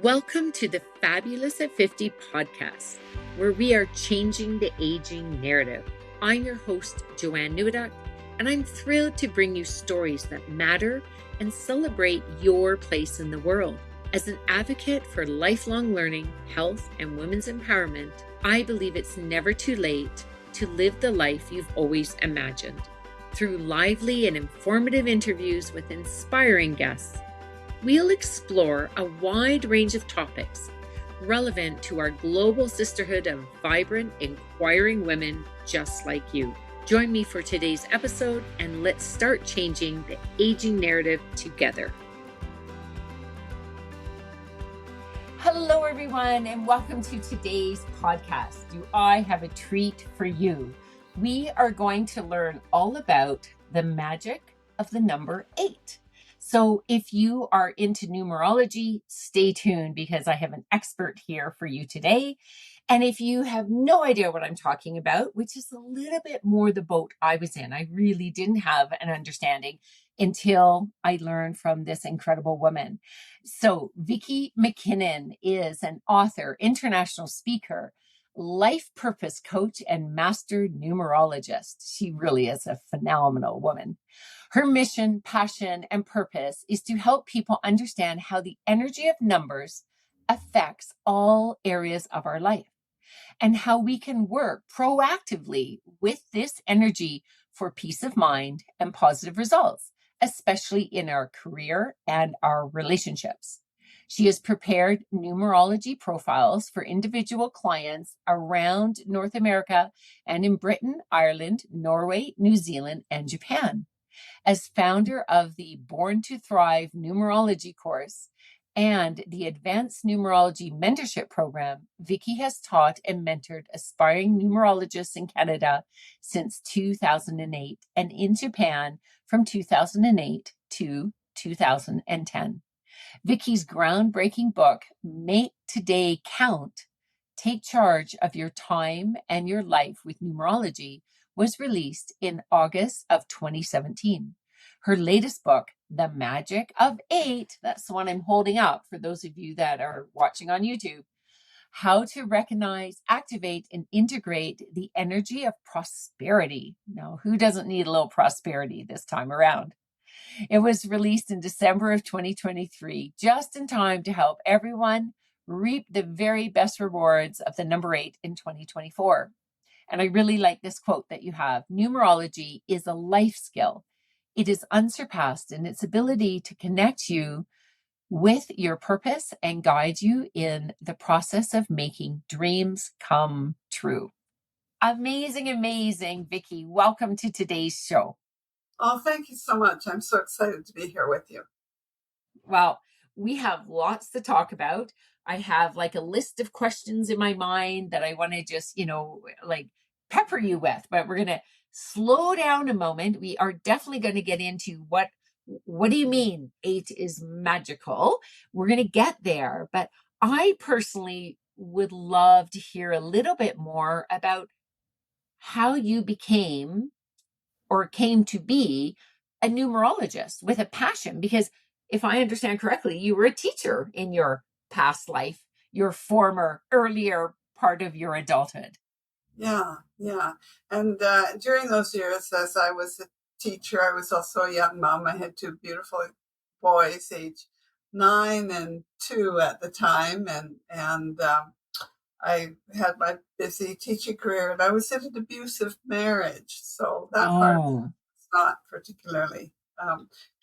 Welcome to the Fabulous at 50 podcast, where we are changing the aging narrative. I'm your host, Joanne Newduck, and I'm thrilled to bring you stories that matter and celebrate your place in the world. As an advocate for lifelong learning, health, and women's empowerment, I believe it's never too late to live the life you've always imagined. Through lively and informative interviews with inspiring guests, we'll explore a wide range of topics relevant to our global sisterhood of vibrant, inquiring women just like you. Join me for today's episode, and let's start changing the aging narrative together. Hello, everyone, and welcome to today's podcast. Do I have a treat for you? We are going to learn all about the magic of the number 8. So if you are into numerology, stay tuned because I have an expert here for you today. And if you have no idea what I'm talking about, which is a little bit more the boat I was in, I really didn't have an understanding until I learned from this incredible woman. So Vikki MacKinnon is an author, international speaker, life purpose coach, and master numerologist. She really is a phenomenal woman. Her mission, passion, and purpose is to help people understand how the energy of numbers affects all areas of our life and how we can work proactively with this energy for peace of mind and positive results, especially in our career and our relationships. She has prepared numerology profiles for individual clients around North America and in Britain, Ireland, Norway, New Zealand, and Japan. As founder of the Born to Thrive numerology course and the Advanced Numerology Mentorship Program, Vikki has taught and mentored aspiring numerologists in Canada since 2008 and in Japan from 2008 to 2010. Vikki's groundbreaking book, Make Today Count, Take Charge of Your Time and Your Life with Numerology, was released in August of 2017. Her latest book, The Magic of 8, that's the one I'm holding up for those of you that are watching on YouTube, How to Recognize, Activate, and Integrate the Energy of Prosperity. Now, who doesn't need a little prosperity this time around? It was released in December of 2023, just in time to help everyone reap the very best rewards of the number 8 in 2024. And I really like this quote that you have. Numerology is a life skill. It is unsurpassed in its ability to connect you with your purpose and guide you in the process of making dreams come true. Amazing, amazing, Vikki. Welcome to today's show. Oh, thank you so much. I'm so excited to be here with you. Well, we have lots to talk about. I have like a list of questions in my mind that I want to just, like pepper you with, but we're going to slow down a moment. We are definitely going to get into what do you mean 8 is magical? We're going to get there, but I personally would love to hear a little bit more about how you became or came to be a numerologist with a passion, because if I understand correctly, you were a teacher in your past life, your former earlier part of your adulthood. Yeah. And during those years, as I was a teacher, I was also a young mom. I had 2 beautiful boys, age 9 and 2 at the time. And I had my busy teaching career, and I was in an abusive marriage. So that part was not particularly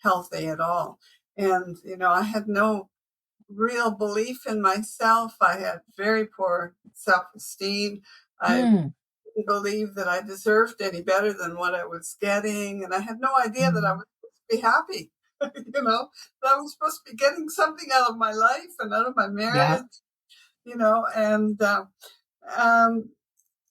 healthy at all. And, I had no real belief in myself. I had very poor self-esteem. I didn't believe that I deserved any better than what I was getting. And I had no idea that I was supposed to be happy, that I was supposed to be getting something out of my life and out of my marriage, and how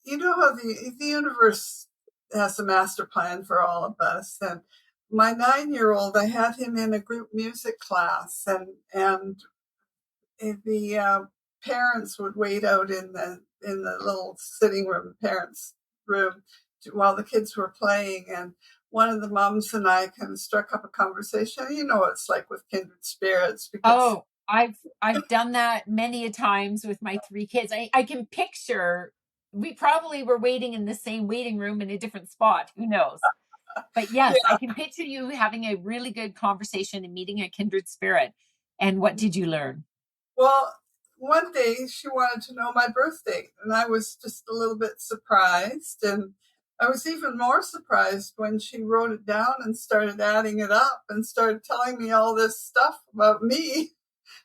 the universe has a master plan for all of us. And my 9-year-old, I had him in a group music class, and the parents would wait out in the little sitting room, parents' room, while the kids were playing. And one of the moms and I kind of struck up a conversation. You know what it's like with kindred spirits. Because I've done that many a times with my three kids. I can picture we probably were waiting in the same waiting room in a different spot. Who knows? But yes, I can picture you having a really good conversation and meeting a kindred spirit. And what did you learn? Well, one day she wanted to know my birth date, and I was just a little bit surprised. And I was even more surprised when she wrote it down and started adding it up and started telling me all this stuff about me.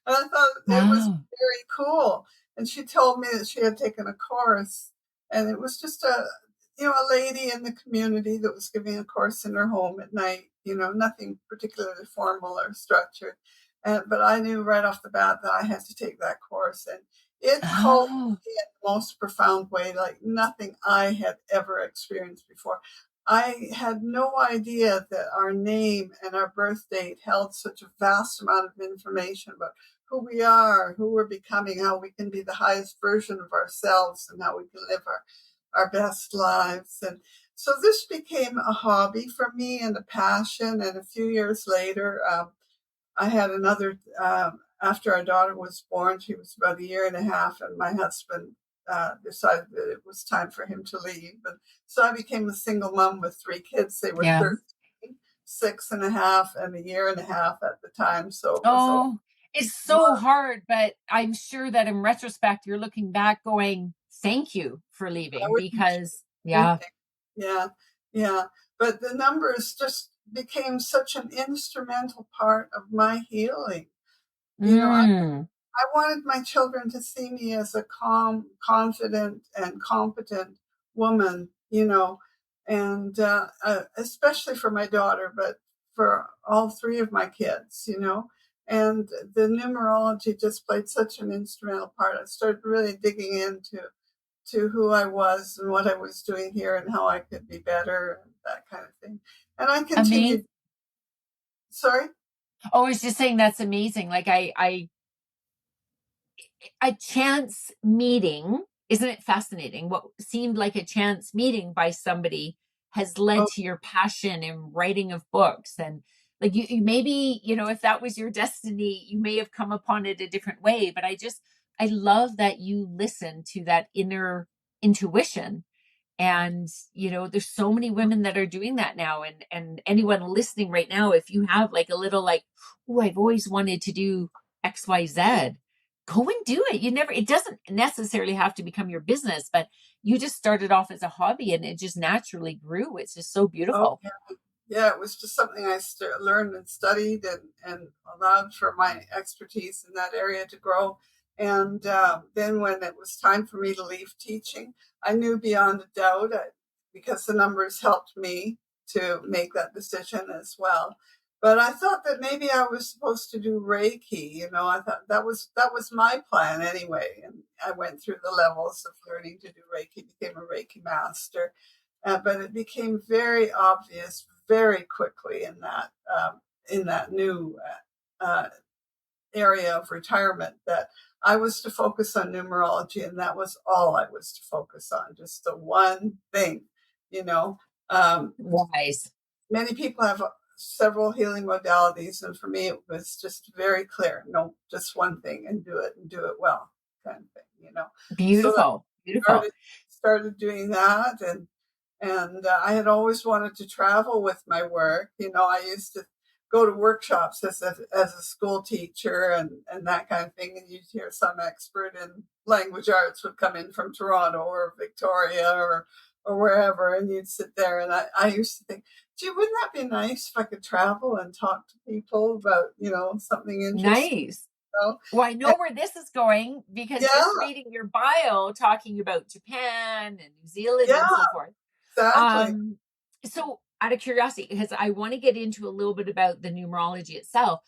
And I thought it was Wow. very cool. And she told me that she had taken a course, and it was just a lady in the community that was giving a course in her home at night. Nothing particularly formal or structured. But I knew right off the bat that I had to take that course, and it called Oh, me in the most profound way, like nothing I had ever experienced before. I had no idea that our name and our birth date held such a vast amount of information about who we are, who we're becoming, how we can be the highest version of ourselves, and how we can live our best lives. And so this became a hobby for me and a passion. And a few years later, I had another, after our daughter was born, she was about a year and a half, and my husband decided that it was time for him to leave. And so I became a single mom with three kids. They were yeah. 13, 6.5, and a year and a half at the time. So it was a Oh, it's so hard, but I'm sure that in retrospect, you're looking back going, thank you for I leaving wouldn't because, yeah. anything. Yeah, yeah. But the numbers just became such an instrumental part of my healing. You know, Mm, I wanted my children to see me as a calm, confident, and competent woman, and especially for my daughter, but for all three of my kids. And the numerology just played such an instrumental part. I started really digging into who I was and what I was doing here and how I could be better and that kind of thing. And I amazing. continued. Sorry. Oh, I was just saying that's amazing. Like a chance meeting, isn't it fascinating? What seemed like a chance meeting by somebody has led Oh, to your passion in writing of books. And like you maybe, if that was your destiny, you may have come upon it a different way. But I love that you listen to that inner intuition. And there's so many women that are doing that now. And anyone listening right now, if you have like a little like, oh, I've always wanted to do XYZ, go and do it. It doesn't necessarily have to become your business, but you just started off as a hobby and it just naturally grew. It's just so oh, beautiful. yeah, it was just something I learned and studied, and allowed for my expertise in that area to grow. And then when it was time for me to leave teaching, I knew beyond a doubt, because the numbers helped me to make that decision as well. But I thought that maybe I was supposed to do Reiki. I thought that was my plan anyway. And I went through the levels of learning to do Reiki, became a Reiki master, but it became very obvious very quickly in that new uh, area of retirement that I was to focus on numerology, and that was all I was to focus on, just the one thing. You know, um, Wise. Many people have several healing modalities, and for me, it was just very clear: no, just one thing, and do it well, kind of thing. So that Beautiful. Beautiful. started doing that, and I had always wanted to travel with my work. I used to go to workshops as a school teacher and that kind of thing. And you'd hear some expert in language arts would come in from Toronto or Victoria or wherever, and you'd sit there. And I used to think, gee, wouldn't that be nice if I could travel and talk to people about, something interesting? Nice. You know? Well, I And know where this is going because just yeah, reading your bio talking about Japan and New Zealand yeah, and so forth. exactly. Um, so out of curiosity, because I want to get into a little bit about the numerology itself,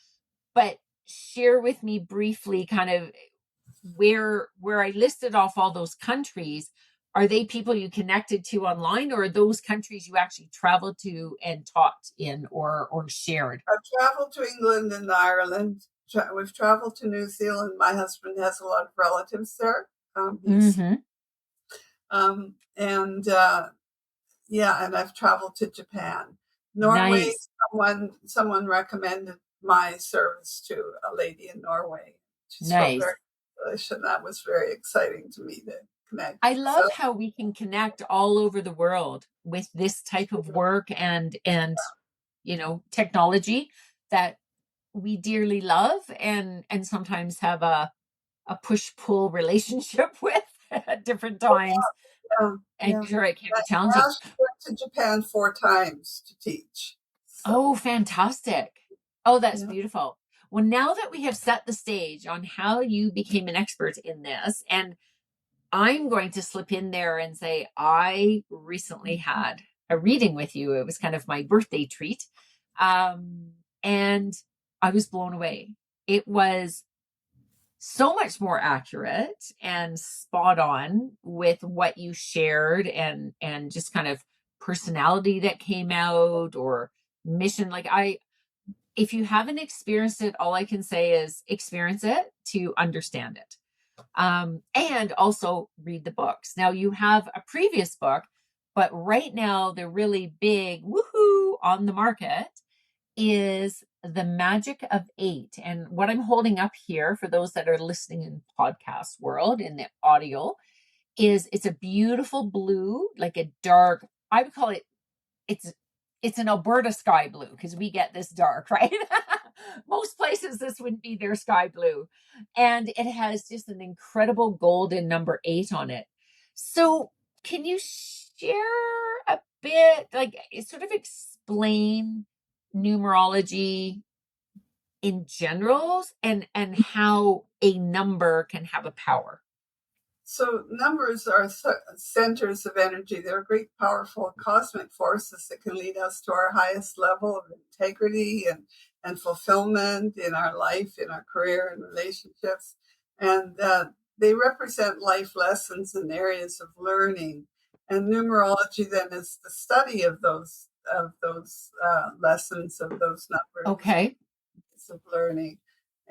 but share with me briefly kind of where I listed off all those countries. Are they people you connected to online, or are those countries you actually traveled to and taught in or shared? I've traveled to England and Ireland. We've traveled to New Zealand. My husband has a lot of relatives there. He's Mm-hmm. and yeah, and I've traveled to Japan, Norway. Nice. Someone recommended my service to a lady in Norway. She spoke very Nice. English, and that was very exciting to me to connect. I So love how we can connect all over the world with this type of work and technology that we dearly love and sometimes have a push-pull relationship with at different times. yeah, I'm yeah. sure it can be Now challenging. she went to Japan 4 times to teach. Oh, So fantastic. Oh, that's yeah. beautiful. Well, now that we have set the stage on how you became an expert in this, and I'm going to slip in there and say, I recently had a reading with you. It was kind of my birthday treat. And I was blown away. It was so much more accurate and spot on with what you shared and just kind of personality that came out or mission. Like if you haven't experienced it, all I can say is experience it to understand it. And also read the books. Now you have a previous book, but right now the really big woohoo on the market is The Magic of Eight. And what I'm holding up here for those that are listening in podcast world in the audio is it's a beautiful blue, like a dark, I would call it it's it's an Alberta sky blue because we get this dark, right? Most places this wouldn't be their sky blue. And it has just an incredible golden number 8 on it. So can you share a bit, like sort of explain numerology in general and how a number can have a power? So numbers are centers of energy. They're great, powerful cosmic forces that can lead us to our highest level of integrity and fulfillment in our life, in our career and relationships. And they represent life lessons and areas of learning. And numerology then is the study of those lessons of those numbers Okay. of learning.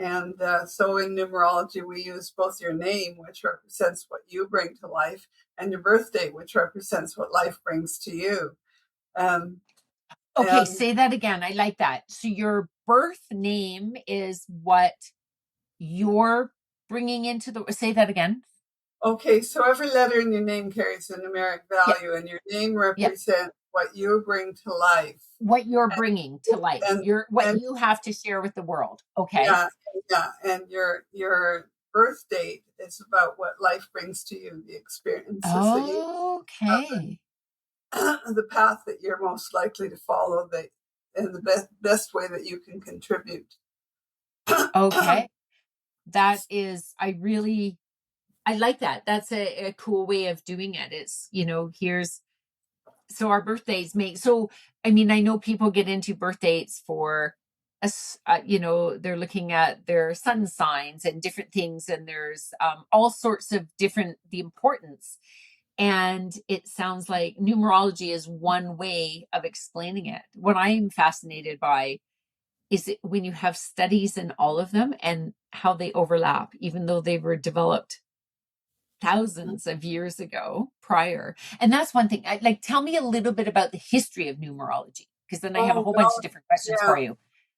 And so in numerology, we use both your name, which represents what you bring to life, and your birth date, which represents what life brings to you. Um, Okay, and say that again. I like that. So your birth name is what you're bringing into the, say that again. okay, so every letter in your name carries a numeric Yep. value, and your name Yep. represents what you bring to life. What you're bringing to life, And what and you have to share with the world. Okay. yeah, yeah, and your birth date is about what life brings to you, the experiences that you Okay. the path that you're most likely to follow that in the best way that you can contribute. Okay. That is, I like that. That's a cool way of doing it. It's, here's, so our birthdays make, so, I mean, I know people get into birth dates for us, they're looking at their sun signs and different things, and there's all sorts of different, the importance. And it sounds like numerology is one way of explaining it. What I'm fascinated by is it when you have studies in all of them and how they overlap, even though they were developed thousands of years ago prior. And that's one thing. Like, tell me a little bit about the history of numerology, because then I have a Oh whole bunch of God, different questions yeah. for you.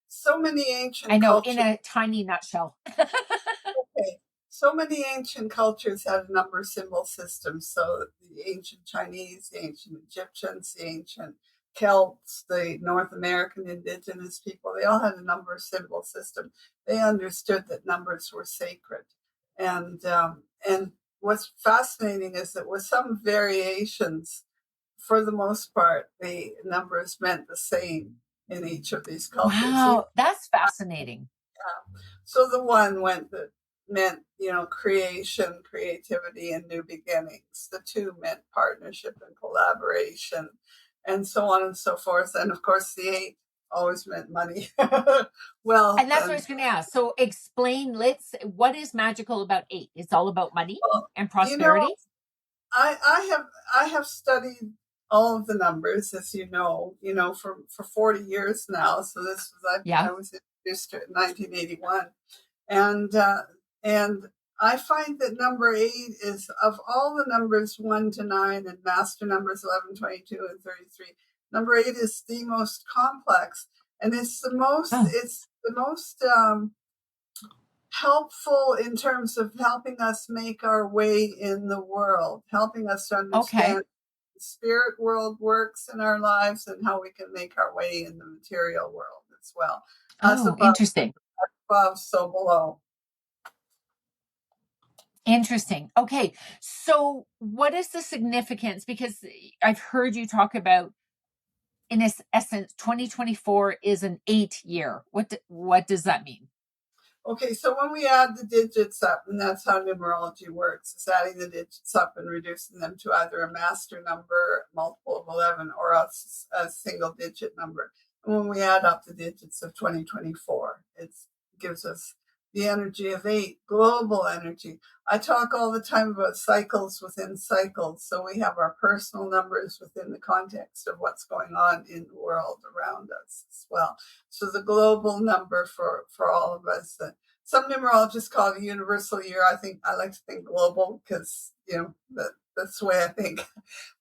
So many I ancient know, in cultures. a tiny nutshell. Okay. So many ancient cultures had a number symbol systems. So the ancient Chinese, the ancient Egyptians, the ancient Celts, the North American indigenous people, they all had a number symbol system. They understood that numbers were sacred. And what's fascinating is that with some variations, for the most part, the numbers meant the same in each of these cultures. Wow, that's fascinating. So the one went that meant, creation, creativity, and new beginnings. The two meant partnership and collaboration, and so on and so forth. And of course, the eight always meant money, wealth, And that's what I and was going to ask. So explain, what is magical about 8? It's all about money well, and you know, prosperity. I have studied all of the numbers, as for 40 years now. So this was Yeah. I was introduced to it in 1981, and and I find that number 8 is, of all the numbers 1 to 9 and master numbers 11, 22, and 33. Number 8 is the most complex, and it's the most Oh, it's the most helpful in terms of helping us make our way in the world, helping us to Okay. understand the spirit world works in our lives and how we can make our way in the material world as well. As Oh, above, interesting. so below. Interesting. Okay. So what is the significance? Because I've heard you talk about, in essence, 2024 is an 8 year. What does that mean? Okay, so when we add the digits up, and that's how numerology works, it's adding the digits up and reducing them to either a master number, multiple of 11, or else a single digit number. And when we add up the digits of 2024, it gives us the energy of 8, global energy. I talk all the time about cycles within cycles. So we have our personal numbers within the context of what's going on in the world around us as well. So the global number for all of us. Some numerologists call it a universal year. I like to think global because that's the way I think.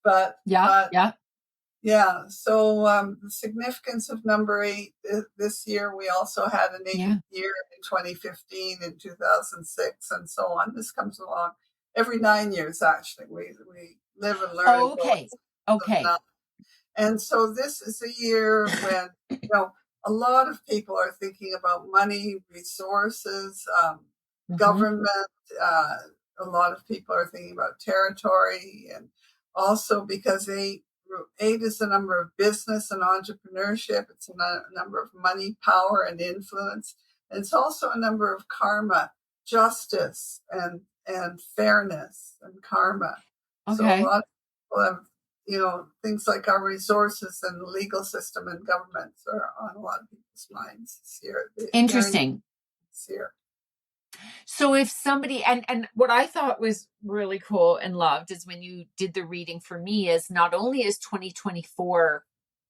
But Yeah. but Yeah. yeah. So the significance of number 8 this year. We also had an 8 Yeah. year in 2015, in 2006, and so on. This comes along every 9 years. Actually, we live and learn and go. Okay. Okay. And so this is a year when, a lot of people are thinking about money, resources, Hmm. government. Uh, a lot of people are thinking about territory, and also because eight is the number of business and entrepreneurship. It's a number of money, power, and influence. And it's also a number of karma, justice, and fairness and karma. So a Okay. lot of people have, things like our resources and the legal system and governments are on a lot of people's minds this year. They're in Interesting. this year. So if somebody, and what I thought was really cool and loved is when you did the reading for me, is not only is 2024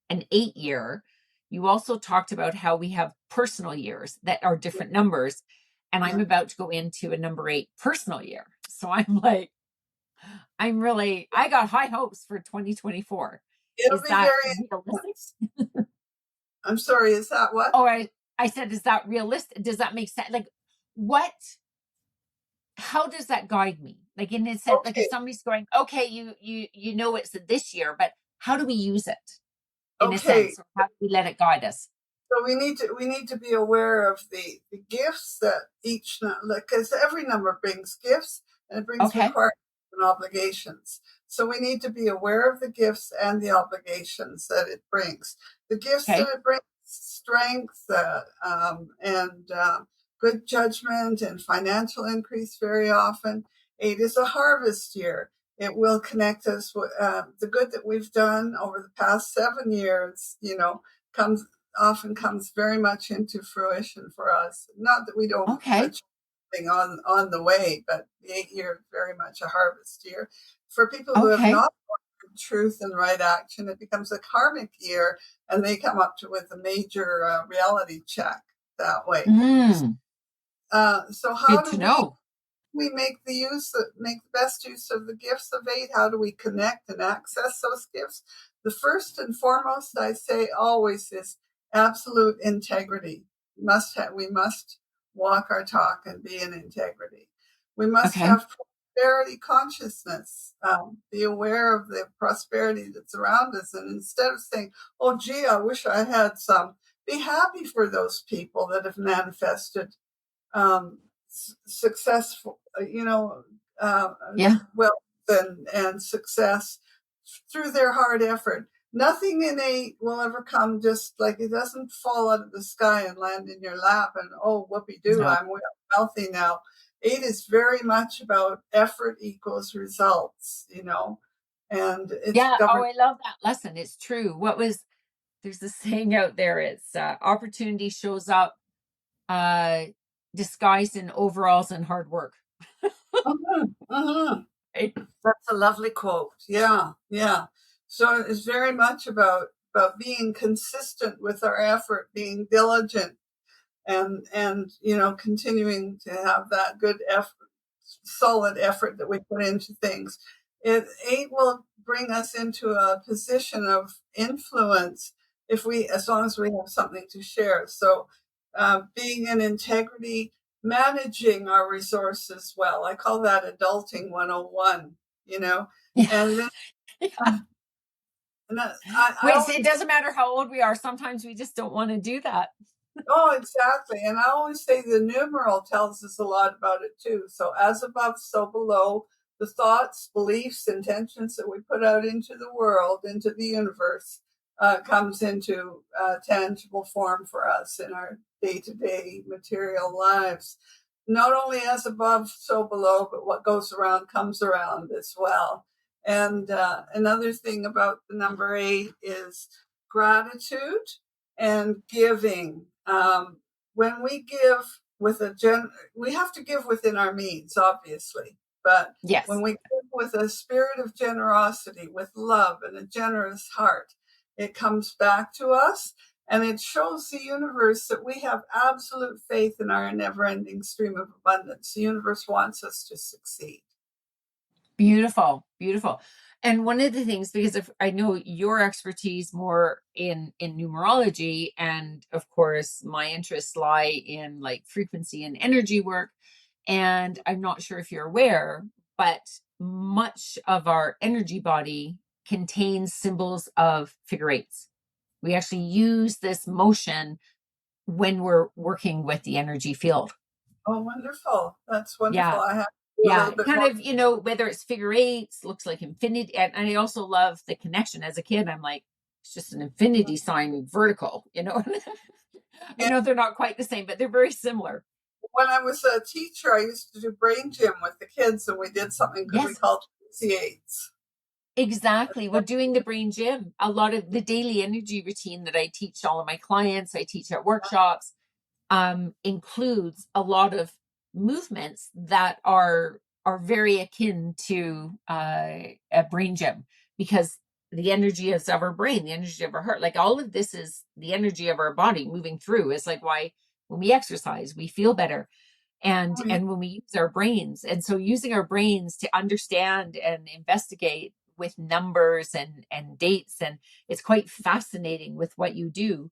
an 8 year, you also talked about how we have personal years that are Yeah, different numbers. And I'm yeah. about to go into a number 8 personal year. So I'm like, I got high hopes for 2024. It'll Is be that very realistic? intense. I'm sorry, is that what? Oh, I said, is that realistic? Does that make sense? Like, what, how does that guide me? Like, in a sense, like if Okay, somebody's going, okay, you know it's this year, but how do we use it in a okay. sense? Or how do we let it guide us? So we need to be aware of the gifts that each, because every number brings gifts and it brings Okay. requirements and obligations. So we need to be aware of the gifts and the obligations that it brings. The gifts that Okay. it brings: strength, and good judgment and financial increase. Very often, 8 is a harvest year. It will connect us with the good that we've done over the past 7 years. Comes often comes very much into fruition for us. Not that we don't Okay. thing on the way, but the 8 year is very much a harvest year. For people who have Okay. not learned truth and right action, it becomes a karmic year, and they come up with a major reality check that way. Mm, So how good do to we know. make the best use of the gifts of 8? How do we connect and access those gifts? The first and foremost, I say always, is absolute integrity. We must walk our talk and be in integrity. We must Okay. have prosperity consciousness, be aware of the prosperity that's around us, and instead of saying, oh gee, I wish I had some, be happy for those people that have manifested successful, Yeah. wealth and success through their hard effort. Nothing innate will ever come just like it doesn't fall out of the sky and land in your lap and, oh, whoopee doo, No. I'm wealthy now. 8 is very much about effort equals results, and it's Yeah. Oh, governed. I love that lesson. It's true. There's this saying out there. It's opportunity shows up uh disguised in overalls and hard work. Mhm, mhm. Right? That's a lovely quote. Yeah, yeah. So it's very much about being consistent with our effort, being diligent, and continuing to have that good effort, solid effort that we put into things. 8 will bring us into a position of influence as long as we have something to share. So being in integrity, managing our resources well. I call that adulting 101, you know. Yeah. And then Yeah. I Which it always, doesn't matter how old we are. Sometimes we just don't want to do that. oh, exactly. And I always say the numeral tells us a lot about it too. So as above, so below, the thoughts, beliefs, intentions that we put out into the world, into the universe, comes into tangible form for us in our day-to-day material lives. Not only as above, so below, but what goes around comes around as well. And another thing about the number 8 is gratitude and giving. When we give with we have to give within our means, obviously. But when Yes. we give with a spirit of generosity, with love and a generous heart, it comes back to us and it shows the universe that we have absolute faith in our never ending stream of abundance. The universe wants us to succeed. Beautiful, beautiful. And one of the things, because if I know your expertise more in numerology, and of course my interests lie in like frequency and energy work, and I'm not sure if you're aware, but much of our energy body contains symbols of figure eights. We actually use this motion when we're working with the energy field. Oh, wonderful. That's wonderful. Yeah. I have to do a Yeah, little bit kind more. of, whether it's figure eights, looks like infinity. And I also love the connection. As a kid, I'm like, it's just an infinity sign vertical, I Yeah. know they're not quite the same, but they're very similar. When I was a teacher, I used to do brain gym with the kids, and we did something because we Yes, called CAs. exactly. We're doing the brain gym. A lot of the daily energy routine that I teach all of my clients, I teach at workshops, includes a lot of movements that are very akin to a brain gym, because the energy is of our brain, the energy of our heart, like all of this is the energy of our body moving through. It's like why when we exercise we feel better, and Oh, yeah. and when we use our brains, and so using our brains to understand and investigate with numbers and dates, and it's quite fascinating with what you do.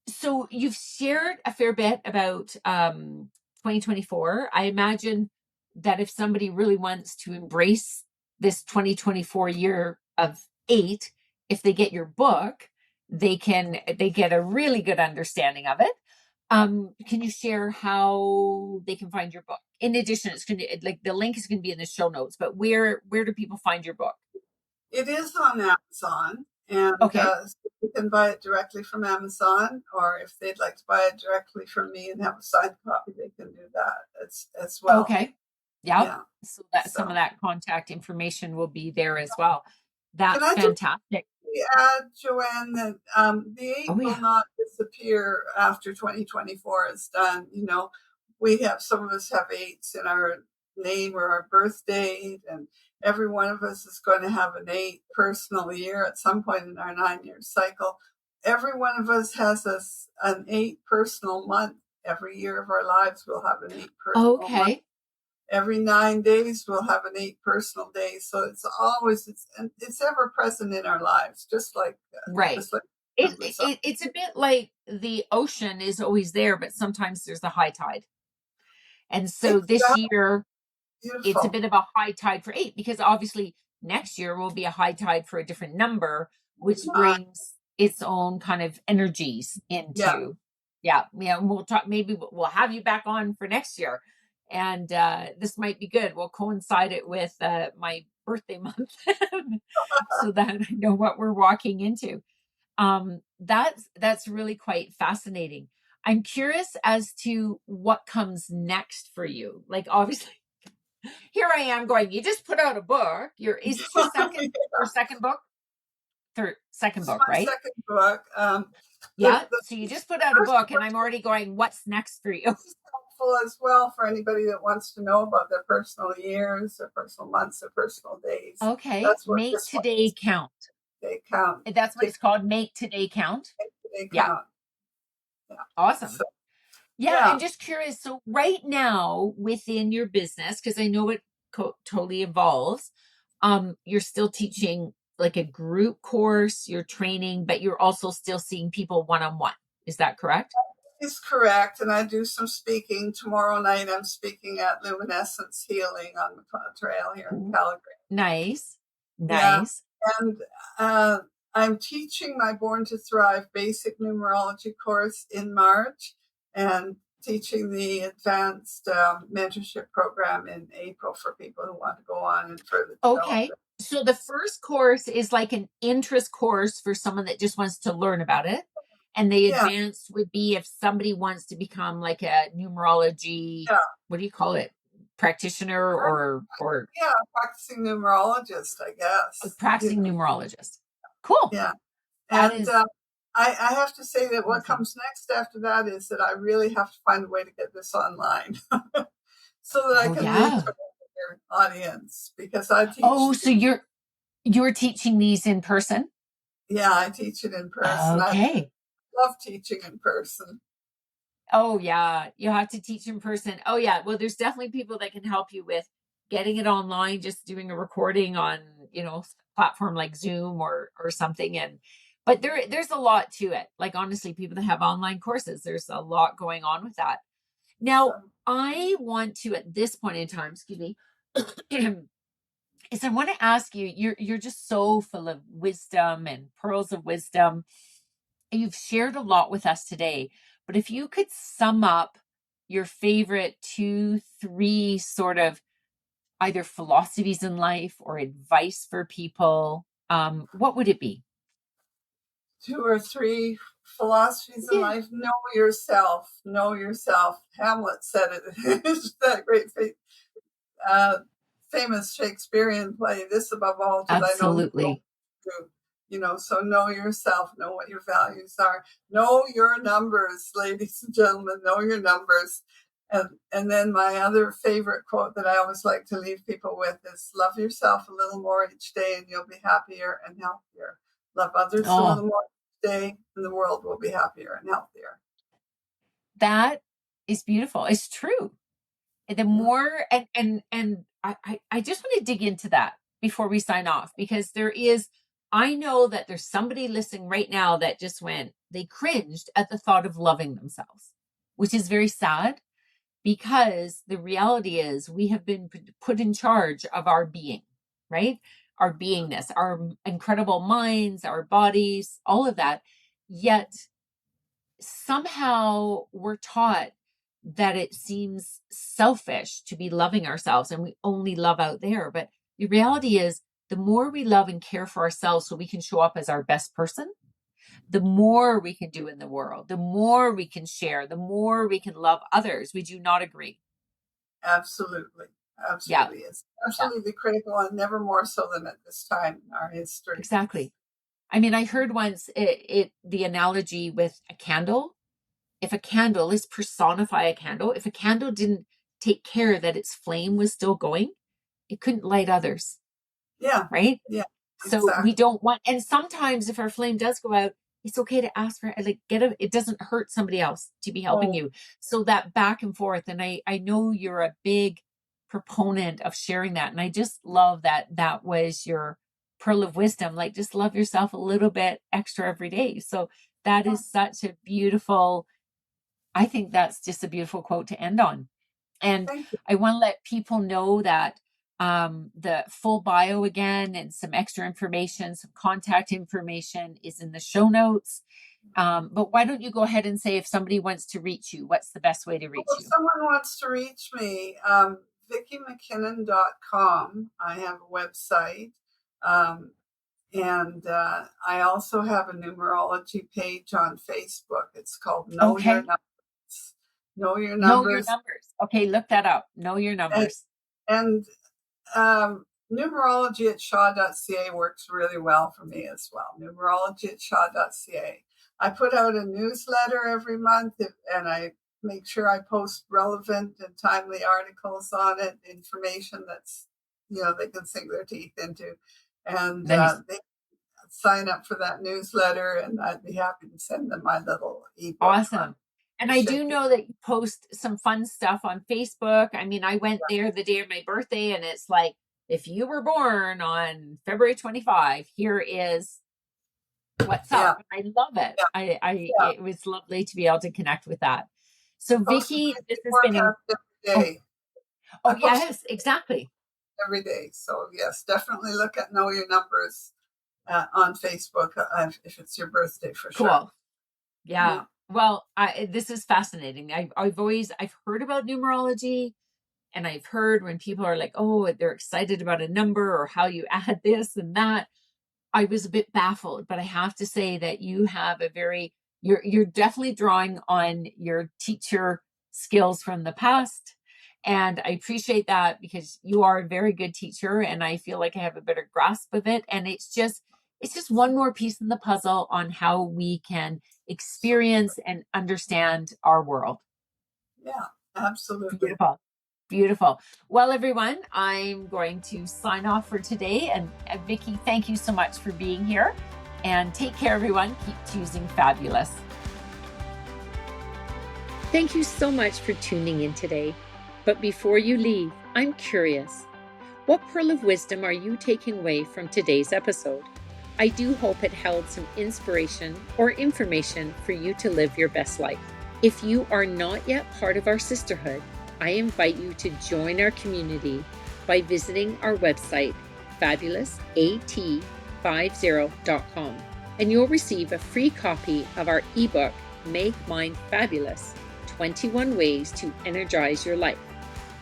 So you've shared a fair bit about 2024. I imagine that if somebody really wants to embrace this 2024 year of 8, if they get your book, they get a really good understanding of it. Can you share how they can find your book? In addition, it's going to, like, the link is going to be in the show notes, but where do people find your book? It is on Amazon, and Okay. so you can buy it directly from Amazon, or if they'd like to buy it directly from me and have a signed copy, they can do that as well. Okay. Yep. Yeah. So that some of So, that contact information will be there as well. can That's I just fantastic. add, Joanne, that the 8 Oh will yeah. not disappear after 2024 is done. We have, some of us have 8s in our name or our birth date, and every one of us is going to have an 8 personal year at some point in our 9-year cycle. Every one of us has an 8 personal month. Every year of our lives, we'll have an 8 personal month. Okay. Every 9 days we'll have an 8 personal day, so it's ever present in our lives, Right. just like It, numbers are. it's a bit like the ocean is always there, but sometimes there's a high tide. And so this Exactly. year it's a Beautiful. bit of a high tide for 8, because obviously next year will be a high tide for a different number, which uh, brings its own kind of energies yeah. into. Yeah, yeah. And we'll talk, maybe we'll have you back on for next year, and this might be good. We'll coincide it with my birthday month so that I know what we're walking into. That's really quite fascinating. I'm curious as to what comes next for you. Like, obviously here I am going, you just put out a book. Is this your second book? Third, second This is book, my right? second book. Yeah. The So you just put out a first book, and book I'm already going, what's next for you? is helpful as well for anybody that wants to know about their personal years, their personal months, their personal days. Okay. That's what Make this one today is. count. They count. That's what Take, it's called. Make today count. they Yeah. count. Yeah. Awesome. So, Yeah. yeah. I'm just curious. So right now within your business, because I know it totally evolves, you're still teaching like a group course, you're training, but you're also still seeing people one on one. Is that correct? is correct. And I do some speaking. Tomorrow night, I'm speaking at Luminescence Healing on the Cloud Trail here in Calgary. Nice. Yeah. Nice. And I'm teaching my Born to Thrive basic numerology course in March and teaching the advanced mentorship program in April for people who want to go on and further develop Okay. it. So the first course is like an interest course for someone that just wants to learn about it. And the Yeah, advanced would be if somebody wants to become like a numerology, yeah, what do you call it? Practitioner or yeah. Practicing numerologist, I a guess. You practicing know, numerologist. Cool. yeah. That And is I have to say that what awesome. comes next after that is that I really have to find a way to get this online so that I Oh can reach yeah. a bigger audience because I Oh, teach. so you're teaching these in person? Yeah, I teach it in person. I Okay. love teaching in person. Oh yeah, you have to teach in person. Oh yeah, well there's definitely people that can help you with getting it online, just doing a recording on, platform like Zoom or something and but there's a lot to it. Like honestly, people that have online courses, there's a lot going on with that. Now, So I want to at this point in time, excuse me, is I want to ask you, you're just so full of wisdom and pearls of wisdom. You've shared a lot with us today, but if you could sum up your favorite two, three sort of either philosophies in life or advice for people, what would it be? two or three philosophies in Yeah. life. Know yourself. Know yourself. Hamlet said it. It's that great uh, famous Shakespearean play. This above all did I know the world Absolutely. true. So know yourself, know what your values are, know your numbers, ladies and gentlemen, know your numbers. And then my other favorite quote that I always like to leave people with is love yourself a little more each day and you'll be happier and healthier. Love others a Oh, little more each day and the world will be happier and healthier. that is beautiful. It's true. The Yeah. more and I just want to dig into that before we sign off because I know that there's somebody listening right now that just they cringed at the thought of loving themselves, which is very sad because the reality is we have been put in charge of our being, right? Our beingness, our incredible minds, our bodies, all of that. Yet somehow we're taught that it seems selfish to be loving ourselves and we only love out there. But the reality is, the more we love and care for ourselves so we can show up as our best person, the more we can do in the world, the more we can share, the more we can love others. Would you not agree? Absolutely. Yeah, Absolutely. It's yeah, absolutely critical and never more so than at this time in our history. exactly. I mean, I heard once the analogy with a candle. If a candle, let's personify a candle. If a candle didn't take care that its flame was still going, it couldn't light others, Yeah. right? Yeah. So we Exactly. don't want, and sometimes if our flame does go out, it's okay to ask for like it doesn't hurt somebody else to be helping Oh, you. So that back and forth. And I know you're a big proponent of sharing that. And I just love that that was your pearl of wisdom. Like just love yourself a little bit extra every day. So that yeah. is such a beautiful, I think that's just a beautiful quote to end on. And Thank you. I want to let people know that the full bio again and some extra information, some contact information is in the show notes. But why don't you go ahead and say if somebody wants to reach you, what's the best way to Well, reach if you? someone wants to reach me, VikkiMacKinnon.com. I have a website. Um, and I also have a numerology page on Facebook. It's called Know Your Okay. Numbers. Know Your Know your Numbers. numbers. Okay, look that up. Know your And, numbers. and numerology at shaw.ca works really well for me as well. Numerology at shaw.ca. I put out a newsletter every month and I make sure I post relevant and timely articles on it, information that's, they can sink their teeth into. And Nice. they sign up for that newsletter and I'd be happy to send them my little ebook on Awesome. And I do shaping. know that you post some fun stuff on Facebook. I mean, I went there the day of my birthday and it's like, if you were born on February 25, here is what's Yeah, up. I love it. yeah, yeah. It was lovely to be able to connect with that. So Post a Vikki, this basic has been forecast every oh, day. I oh post yes, exactly. every day. So yes, definitely look at Know Your Numbers on Facebook if it's your birthday for sure. Cool. Yeah, Yeah. Well, this is fascinating. I've heard about numerology, and I've heard when people are like, oh, they're excited about a number or how you add this and that. I was a bit baffled, but I have to say that you have a very you're definitely drawing on your teacher skills from the past. And I appreciate that because you are a very good teacher and I feel like I have a better grasp of it. And it's just one more piece in the puzzle on how we can so experience and understand our world. yeah, absolutely. Beautiful. Beautiful. Well, everyone, I'm going to sign off for today. And Vikki, thank you so much for being here. And take care, everyone. Keep choosing fabulous. Thank you so much for tuning in today. But before you leave, I'm curious. What pearl of wisdom are you taking away from today's episode? I do hope it held some inspiration or information for you to live your best life. If you are not yet part of our sisterhood, I invite you to join our community by visiting our website, fabulousat50.com, and you'll receive a free copy of our ebook, Make Mine Fabulous, 21 Ways to Energize Your Life.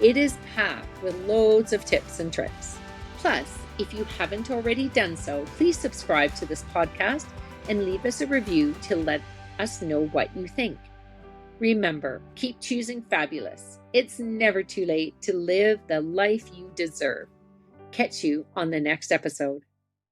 It is packed with loads of tips and tricks. Plus, if you haven't already done so, please subscribe to this podcast and leave us a review to let us know what you think. Remember, keep choosing fabulous. It's never too late to live the life you deserve. Catch you on the next episode.